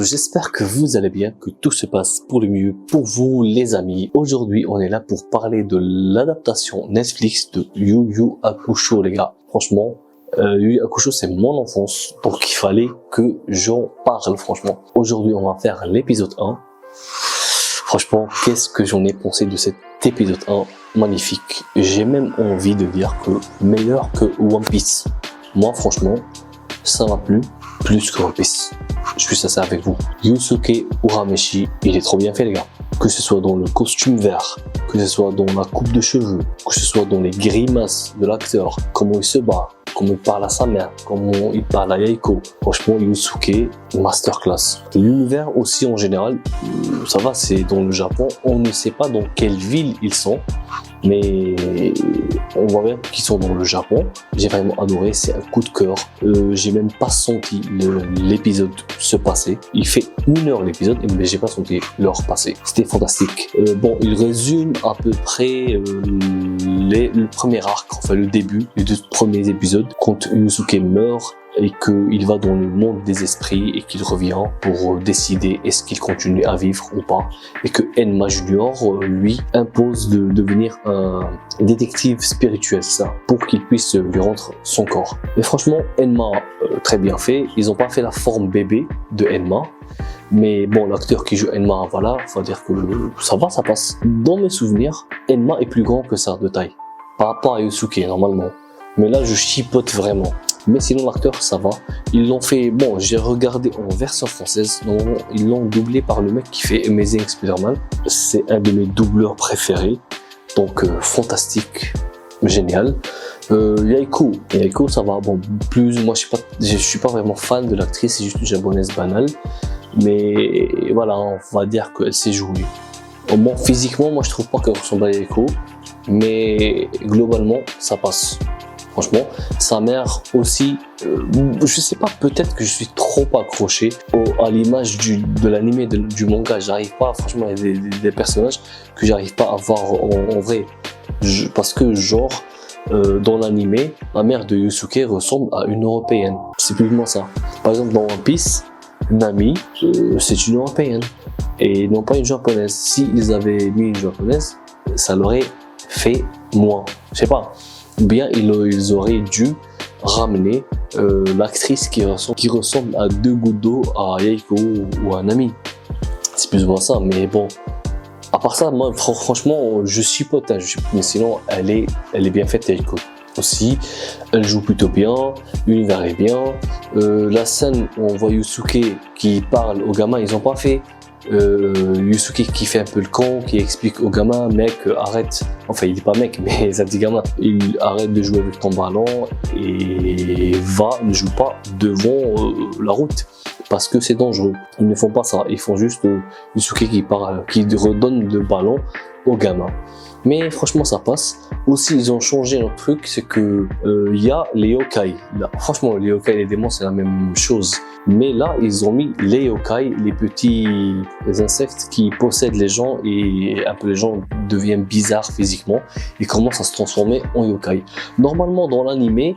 J'espère que vous allez bien, que tout se passe pour le mieux pour vous les amis. Aujourd'hui, on est là pour parler de l'adaptation Netflix de Yu Yu Hakusho les gars. Franchement, Yu Yu Hakusho c'est mon enfance, donc il fallait que j'en parle franchement. Aujourd'hui, on va faire l'épisode 1. Franchement, qu'est-ce que j'en ai pensé de cet épisode 1, magnifique. J'ai même envie de dire que meilleur que One Piece. Moi franchement, ça m'a plu plus que One Piece. Je suis sincère avec vous. Yusuke Urameshi, il est trop bien fait les gars. Que ce soit dans le costume vert, que ce soit dans la coupe de cheveux, que ce soit dans les grimaces de l'acteur, comment il se bat, comment il parle à sa mère, comment il parle à Yaiko. Franchement, Yusuke, masterclass. L'univers aussi en général, ça va, c'est dans le Japon. On ne sait pas dans quelle ville ils sont, mais on voit bien qu'ils sont dans le Japon. J'ai vraiment adoré, c'est un coup de cœur. J'ai même pas senti l'épisode se passer. Il fait 1 heure l'épisode, mais j'ai pas senti l'heure passer. C'était fantastique. Bon, il résume à peu près le premier arc, enfin le début, les 2 premiers épisodes, quand Yusuke meurt et qu'il va dans le monde des esprits et qu'il revient pour décider est-ce qu'il continue à vivre ou pas, et que Enma Junior lui impose de devenir un détective spirituel, ça, pour qu'il puisse lui rendre son corps. Mais franchement, Enma, très bien fait. Ils ont pas fait la forme bébé de Enma, mais bon, l'acteur qui joue Enma, voilà, faut dire que ça va, ça passe. Dans mes souvenirs, Enma est plus grand que ça de taille, par rapport à Yusuke normalement. Mais là, je chipote vraiment. Mais sinon, l'acteur, ça va. Ils l'ont fait, bon, j'ai regardé en version française. Normalement, ils l'ont doublé par le mec qui fait Amazing Spider-Man. C'est un de mes doubleurs préférés. Donc, fantastique, génial. Yaiko, ça va. Bon, plus, moi, je suis pas vraiment fan de l'actrice, c'est juste une japonaise banale. Mais voilà, on va dire qu'elle s'est jouée. Bon, physiquement, moi, je trouve pas qu'elle ressemble à Yaiko. Mais globalement, ça passe. Franchement, sa mère aussi, je sais pas, peut-être que je suis trop accroché à l'image de l'anime, du manga. J'arrive pas, franchement, il y a des personnages que j'arrive pas à voir en vrai. Parce que genre, dans l'anime, la mère de Yusuke ressemble à une européenne. C'est plus ou moins ça. Par exemple, dans One Piece, Nami, c'est une européenne et non pas une japonaise. S'ils avaient mis une japonaise, ça l'aurait fait moins. Je sais pas. Ou bien ils auraient dû ramener l'actrice qui ressemble à 2 gouttes d'eau à Yaiko ou à Nami. C'est plus ou moins ça, mais bon. À part ça, moi, franchement, je chipote, mais sinon, elle est bien faite, Yaiko. Aussi, elle joue plutôt bien, l'univers est bien. La scène où on voit Yusuke qui parle aux gamins, ils ont pas fait Yusuke qui fait un peu le con, qui explique au gamin, mec, arrête, enfin il dit pas mec, mais ça dit gamin, il arrête de jouer avec ton ballon et ne joue pas devant la route parce que c'est dangereux. Ils ne font pas ça, ils font juste Yusuke qui redonne le ballon au gamin. Mais franchement ça passe. Aussi ils ont changé un truc, c'est que il y a les yokai. Là, franchement les yokai et les démons c'est la même chose. Mais là ils ont mis les yokai, les petits insectes qui possèdent les gens et un peu les gens deviennent bizarres physiquement et commencent à se transformer en yokai. Normalement dans l'anime,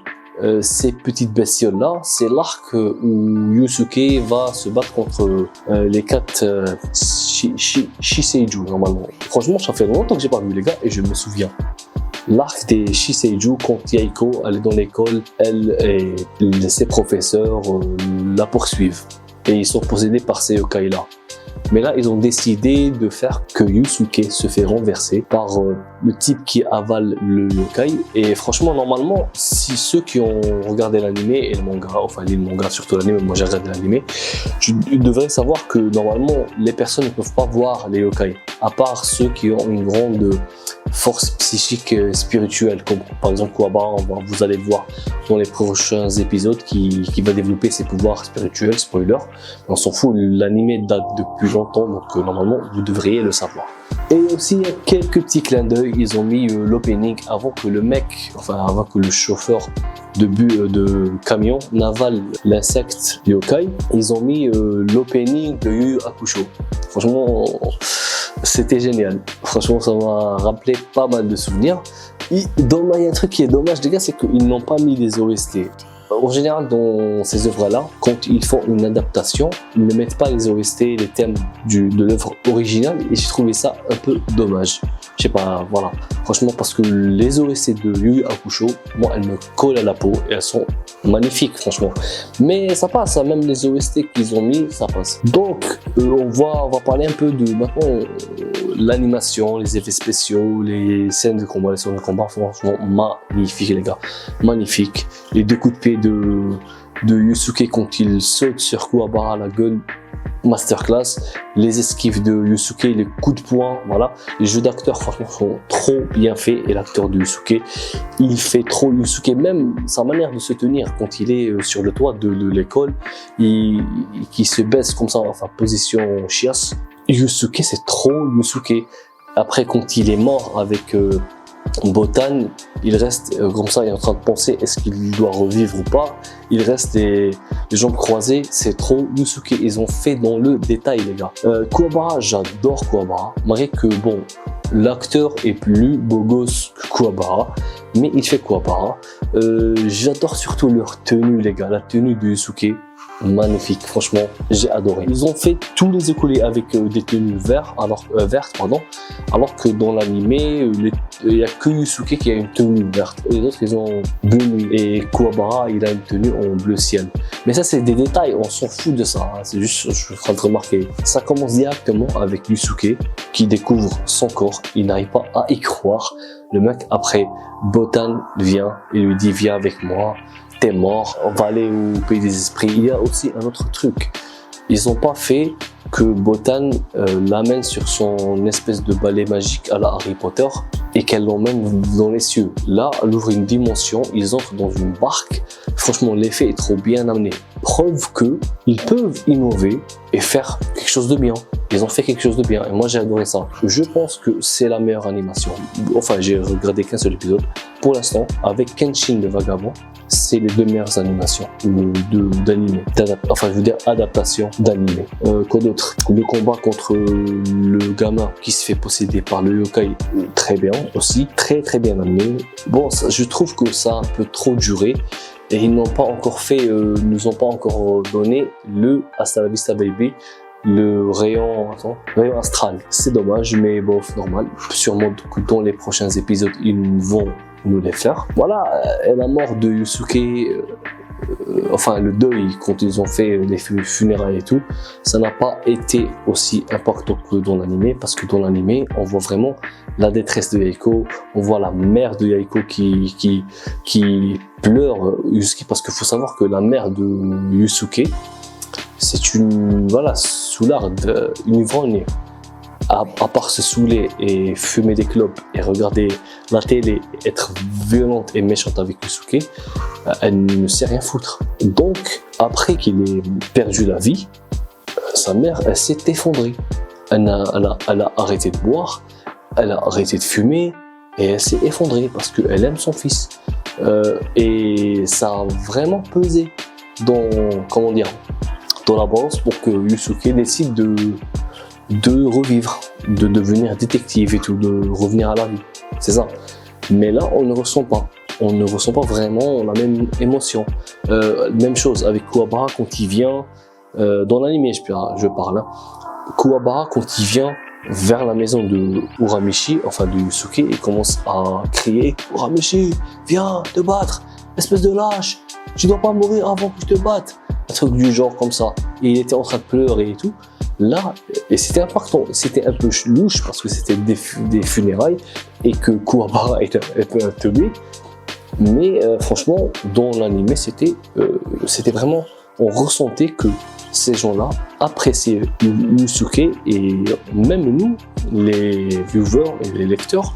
ces petites bestioles là, c'est l'arc où Yusuke va se battre contre les 4 Shiseiju normalement. Franchement, ça fait longtemps que j'ai pas vu les gars et je me souviens. L'arc des Shiseiju quand Yaiko elle est dans l'école, elle et ses professeurs la poursuivent et ils sont possédés par ces yokai là. Mais là, ils ont décidé de faire que Yusuke se fait renverser par le type qui avale le yokai. Et franchement, normalement, si ceux qui ont regardé l'anime et le manga, enfin le manga surtout l'anime, moi j'ai regardé l'anime, tu devrais savoir que normalement, les personnes ne peuvent pas voir les yokai, à part ceux qui ont une grande force psychique spirituelle, comme par exemple Kuwaba, vous allez voir dans les prochains épisodes qui va développer ses pouvoirs spirituels, spoiler. On s'en fout, l'anime date depuis longtemps, donc normalement vous devriez le savoir. Et aussi il y a quelques petits clins d'œil, ils ont mis l'opening avant que avant que le chauffeur de camion n'avale l'insecte yokai, ils ont mis l'opening de Yu Yu Hakusho. Franchement, c'était génial. Franchement, ça m'a rappelé pas mal de souvenirs. Il y a un truc qui est dommage, les gars, c'est qu'ils n'ont pas mis les OST. en général, dans ces œuvres-là, quand ils font une adaptation, ils ne mettent pas les OST, les thèmes de l'œuvre originale, et j'ai trouvé ça un peu dommage. Je sais pas, voilà. Franchement, parce que les OST de Yu Yu Hakusho, moi, elles me collent à la peau et elles sont magnifiques, franchement. Mais ça passe, hein, même les OST qu'ils ont mis, ça passe. Donc, on va parler un peu de maintenant l'animation, les effets spéciaux, les scènes de combat, les scènes de combat, franchement magnifiques, les gars, magnifiques. Les deux coups de pied de Yusuke quand il saute sur Kuwabara à la gueule, masterclass. Les esquives de Yusuke, les coups de poing, voilà. Les jeux d'acteurs, franchement, sont trop bien faits. Et l'acteur de Yusuke, il fait trop Yusuke. Même sa manière de se tenir quand il est sur le toit de l'école, qui se baisse comme ça, enfin, position chiasse. Yusuke, c'est trop Yusuke. Après, quand il est mort avec Botan, il reste comme ça, il est en train de penser est-ce qu'il doit revivre ou pas. Il reste les jambes croisées, c'est trop Yusuke. Ils ont fait dans le détail, les gars. Kuwabara, j'adore Kuwabara, malgré que bon, l'acteur est plus beau gosse que Kuwabara, mais il fait Kuwabara. J'adore surtout leur tenue, les gars, la tenue de Yusuke. Magnifique, franchement, j'ai adoré. Ils ont fait tous les écoliers avec des tenues vertes, alors que dans l'animé, il n'y a que Yusuke qui a une tenue verte. Les autres, ils ont bleu nuit. Et Kuwabara, il a une tenue en bleu ciel. Mais ça, c'est des détails, on s'en fout de ça. Hein. C'est juste, je suis en train de remarquer. Ça commence directement avec Yusuke qui découvre son corps. Il n'arrive pas à y croire. Le mec, après, Botan vient et lui dit, viens avec moi. T'es mort, on va aller au pays des esprits. Il y a aussi un autre truc. Ils n'ont pas fait que Botan l'amène sur son espèce de balai magique à la Harry Potter et qu'elle l'emmène dans les cieux. Là, elle ouvre une dimension, ils entrent dans une barque. Franchement, l'effet est trop bien amené. Preuve que ils peuvent innover et faire quelque chose de bien. Ils ont fait quelque chose de bien et moi j'ai adoré ça. Je pense que c'est la meilleure animation. Enfin, j'ai regardé qu'un seul épisode. Pour l'instant, avec Kenshin le Vagabond, c'est les deux meilleures animations d'animé. Enfin, je veux dire adaptation d'animé. Quoi d'autre? Le combat contre le gamin qui se fait posséder par le yokai, très bien aussi. Très très bien amené. Bon, ça, je trouve que ça a un peu trop duré. Et ils n'ont pas encore fait, nous ont pas encore donné le Hasta la Vista Baby, le rayon astral. C'est dommage, mais bon, normal. Sûrement que dans les prochains épisodes, ils vont nous les faire. Voilà, la mort de Yusuke, enfin le deuil quand ils ont fait les funérailles et tout, ça n'a pas été aussi impactant que dans l'animé, parce que dans l'animé, on voit vraiment la détresse de Yaeko, on voit la mère de Yaeko qui pleure Yusuke, parce qu'il faut savoir que la mère de Yusuke, c'est une, voilà, soularde, une ivrogne. À part se saouler et fumer des clopes et regarder la télé, être violente et méchante avec Yusuke, elle ne sait rien foutre. Donc, après qu'il ait perdu la vie, sa mère, elle s'est effondrée. Elle a arrêté de boire, elle a arrêté de fumer et elle s'est effondrée parce qu'elle aime son fils. Et ça a vraiment pesé dans, comment dire, dans la balance pour que Yusuke décide de revivre, de devenir détective et tout, de revenir à la vie. C'est ça. Mais là, on ne ressent pas. On ne ressent pas vraiment la même émotion. Même chose avec Kuwabara quand il vient, dans l'anime, je parle. Hein. Kuwabara quand il vient vers la maison de Uramichi, enfin de Yusuke, il commence à crier « Uramichi, viens te battre, espèce de lâche, tu dois pas mourir avant que je te batte !» Un truc du genre comme ça. Et il était en train de pleurer et tout. Là, et c'était impactant, c'était un peu louche parce que c'était des funérailles et que Kuwabara était un peu teubé. Mais franchement, dans l'anime, c'était vraiment, on ressentait que ces gens-là appréciaient Yusuke et même nous, les viewers et les lecteurs,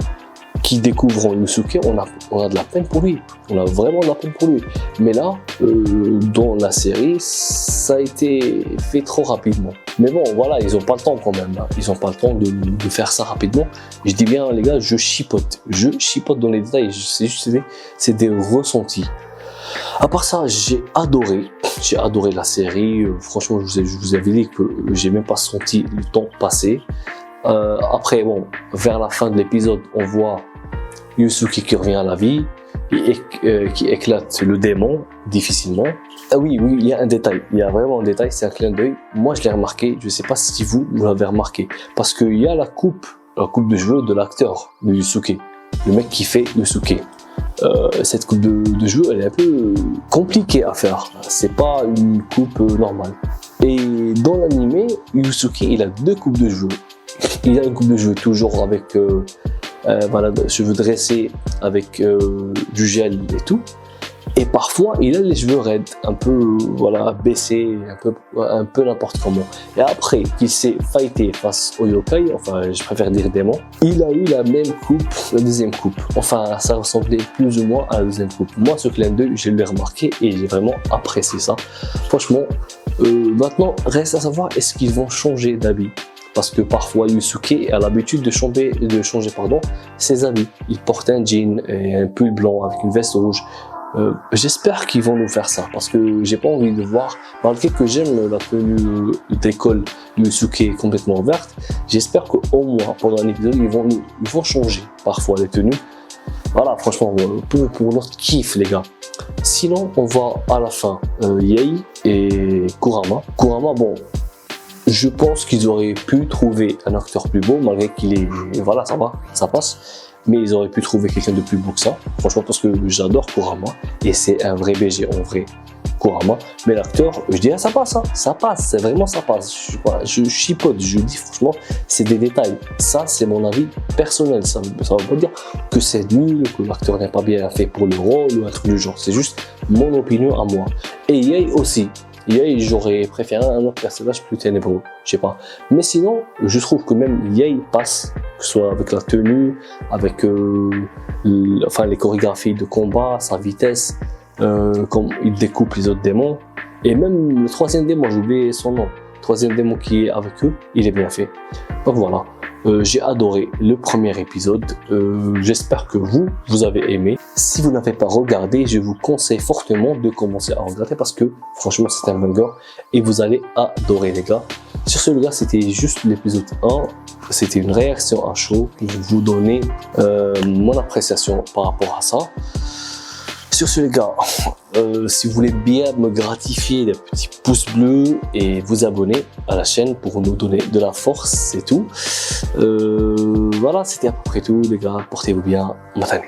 qui découvrons Yusuke, on a de la peine pour lui. On a vraiment de la peine pour lui. Mais là, dans la série, ça a été fait trop rapidement. Mais bon, voilà, ils n'ont pas le temps quand même. Hein. Ils n'ont pas le temps de faire ça rapidement. Je dis bien, les gars, je chipote. Je chipote dans les détails. C'est des ressentis. À part ça, j'ai adoré la série. Franchement, je vous avais dit que j'ai même pas senti le temps passer. Après, bon, vers la fin de l'épisode, on voit Yusuke qui revient à la vie qui éclate le démon difficilement. Ah oui, il y a un détail, il y a vraiment un détail, c'est un clin d'œil. Moi je l'ai remarqué, je sais pas si vous l'avez remarqué, parce qu'il y a la coupe de cheveux de l'acteur de Yusuke, le mec qui fait Yusuke. Cette coupe de cheveux, elle est un peu compliquée à faire, c'est pas une coupe normale. Et dans l'animé, Yusuke il a deux coupes de cheveux. Il a une coupe de cheveux toujours avec voilà, cheveux dressés avec du gel et tout. Et parfois, il a les cheveux raides, un peu voilà, baissés, un peu n'importe comment. Et après qu'il s'est fighté face au yokai, enfin je préfère dire démon, il a eu la même coupe, la deuxième coupe. Enfin, ça ressemblait plus ou moins à la deuxième coupe. Moi, ce clin d'œil, je l'ai remarqué et j'ai vraiment apprécié ça. Franchement, maintenant, reste à savoir, est-ce qu'ils vont changer d'habit? Parce que parfois Yusuke a l'habitude de changer ses habits. Il porte un jean et un pull blanc avec une veste rouge. J'espère qu'ils vont nous faire ça parce que j'ai pas envie de voir, malgré que j'aime la tenue d'école Yusuke complètement verte, j'espère qu'au moins pendant un épisode ils vont changer parfois les tenues. Voilà, franchement, pour notre kiff les gars. Sinon on va à la fin Yei et Kurama. Kurama, bon, je pense qu'ils auraient pu trouver un acteur plus beau, malgré qu'il est, voilà, ça va, ça passe. Mais ils auraient pu trouver quelqu'un de plus beau que ça. Franchement, parce que j'adore Kurama. Et c'est un vrai BG en vrai, Kurama. Mais l'acteur, je dirais ça passe, hein. Ça passe, c'est vraiment ça passe. Je chipote, je dis franchement, c'est des détails. Ça, c'est mon avis personnel. Ça veut pas dire que c'est nul, que l'acteur n'est pas bien fait pour le rôle ou un truc du genre. C'est juste mon opinion à moi. Et Yei aussi. Yei, j'aurais préféré un autre personnage plus ténébreux, je sais pas. Mais sinon, je trouve que même Yei passe, que ce soit avec la tenue, avec enfin, les chorégraphies de combat, sa vitesse, comme il découpe les autres démons. Et même le troisième démon, j'ai oublié son nom. Le troisième démon qui est avec eux, il est bien fait. Donc voilà. J'ai adoré le premier épisode, j'espère que vous avez aimé. Si vous n'avez pas regardé, je vous conseille fortement de commencer à regarder parce que franchement c'est un banger et vous allez adorer les gars. Sur ce les gars, c'était juste l'épisode 1, c'était une réaction à chaud pour vous donner mon appréciation par rapport à ça. Sur ce les gars, si vous voulez bien me gratifier des petits pouces bleus et vous abonner à la chaîne pour nous donner de la force, c'est tout. Voilà, c'était à peu près tout les gars, portez-vous bien, matane.